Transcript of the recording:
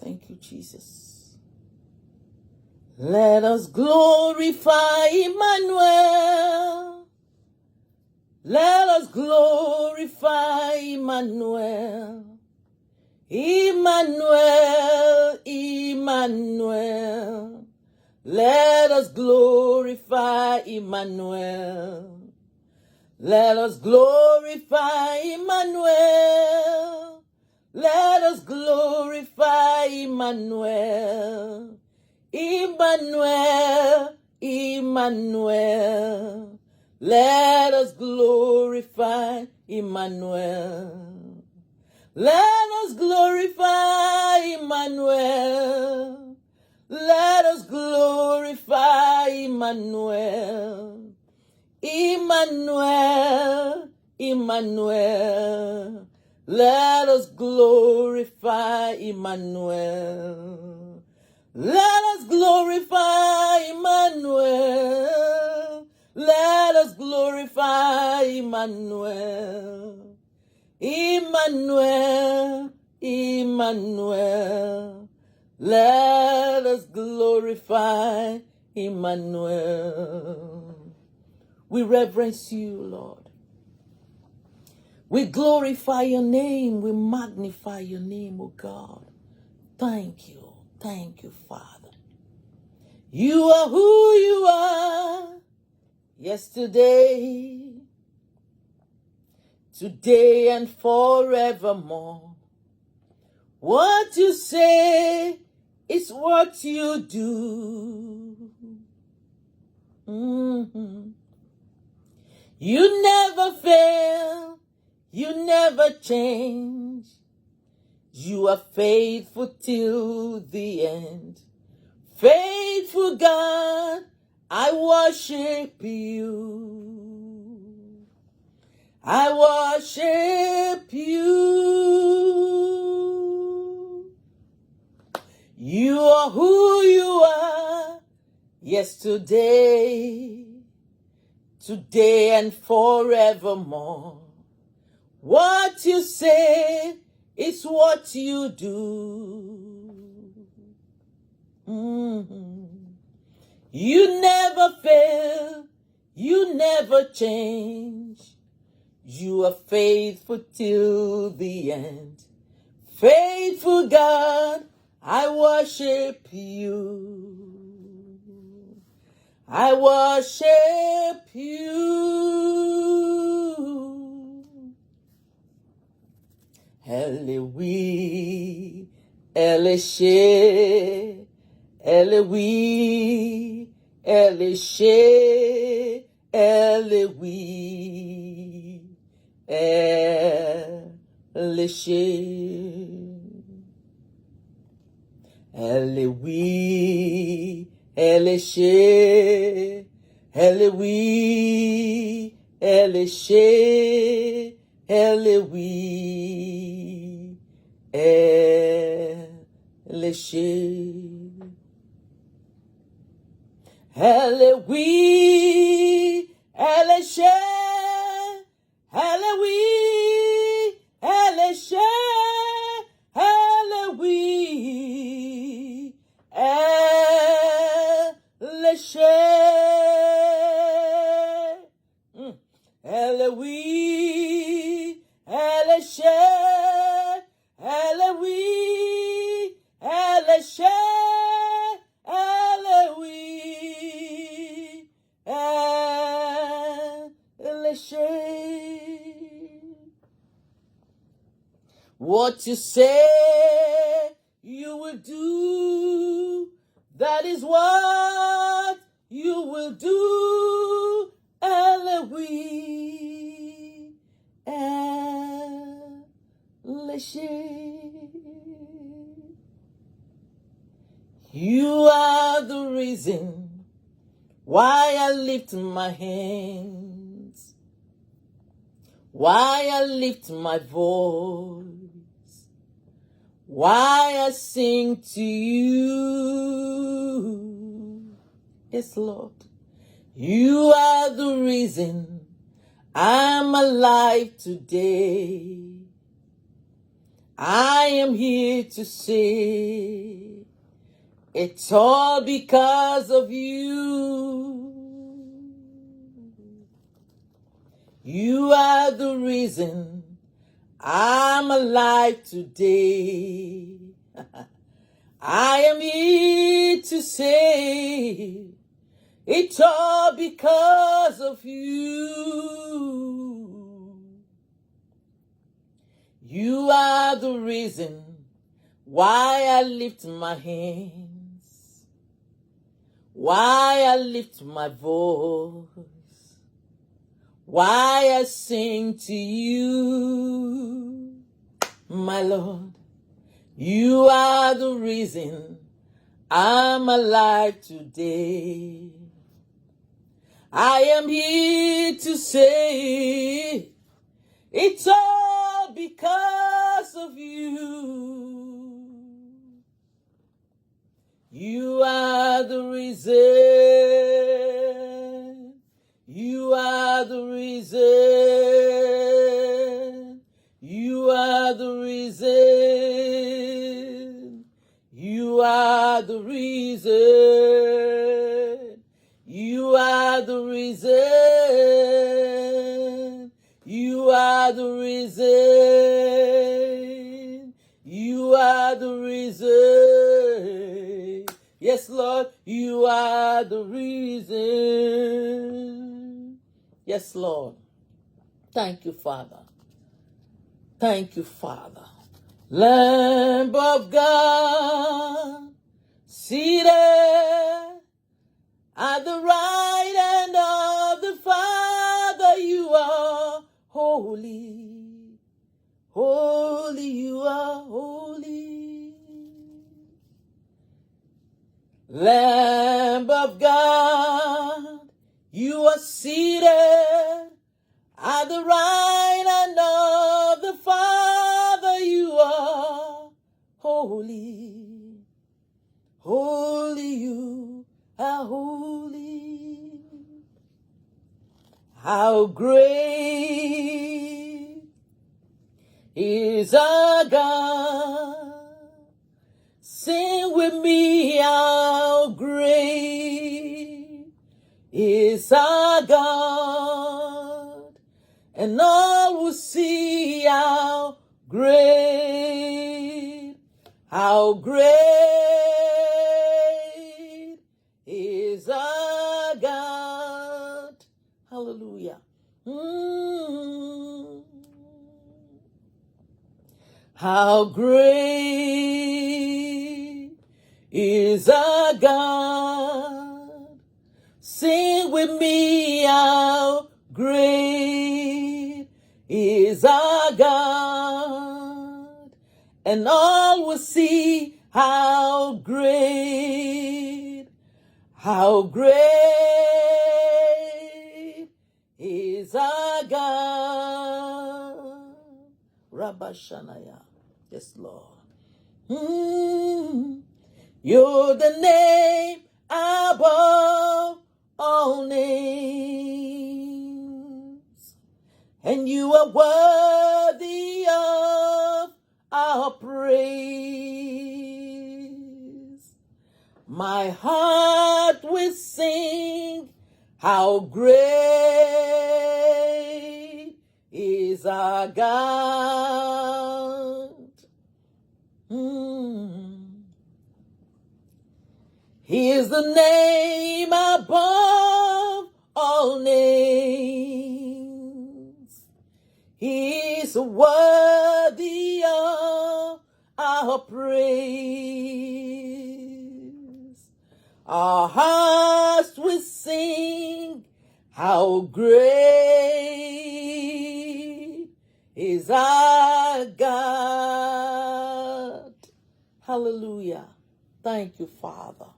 Thank you, Jesus. Let us glorify Emmanuel. Let us glorify Emmanuel. Emmanuel, Emmanuel. Let us glorify Emmanuel. Let us glorify Emmanuel. Let us glorify Emmanuel. Emmanuel, Emmanuel. Let us glorify Emmanuel. Let us glorify Emmanuel. Let us glorify Emmanuel. Emmanuel, Emmanuel. Let us glorify Emmanuel. Let us glorify Emmanuel. Let us glorify Emmanuel. Emmanuel, Emmanuel. Let us glorify Emmanuel. We reverence you, Lord. We glorify your name. We magnify your name, oh God. Thank you. Thank you, Father. You are who you are. Yesterday, today, and forevermore. What you say is what you do. You never fail. You never change. You are faithful till the end. Faithful God, I worship you. I worship you. You are who you are. Yesterday, today, and forevermore. What you say is what you do. You never fail. You never change. You are faithful till the end. Faithful God, I worship you. I worship you. Elohi, Elishe, Elohi, Elishe, Elohi, Elishe, Elohi, Elishe, Elohi, Elishe, Elohi, Elishe, Elohi, Elishe, Elohi, Elishe, Elohi, Elishe, Elohi, Elishe, Elohi, Elishe, Elohi, Elishe. What you say you will do, that is what you will do. Elohi, Elishe. You are the reason why I lift my hands, why I lift my voice, why I sing to you. Yes, Lord. You are the reason I'm alive today. I am here to say it's all because of you. You are the reason I'm alive today. I am here to say it's all because of you. You are the reason why I lift my hands, why I lift my voice, why I sing to you, my Lord. You are the reason I'm alive today. I am here to say it's all because of you. You are the reason. You are the reason. You are the reason. You are the reason. You are the reason. You are the reason. You are the reason. Yes, Lord, you are the reason. Yes, Lord. Thank you, Father. Thank you, Father. Lamb of God, seated at the right hand of the Father, you are holy. Holy, you are holy. Lamb of God, you are seated at the right hand of the Father, you are holy. Holy, you are holy. How great is our God. Sing with me, how great is our God. And all will see how great is our God. Hallelujah. How great is our God. Sing with me, how great is our God. And all will see how great is our God. Rabashanaya. Yes, Lord. You're the name above all names, and you are worthy of our praise. My heart will sing, how great is our God. He is the name above all names. He is worthy of our praise. Our hearts will sing, how great is our God. Hallelujah. Thank you, Father.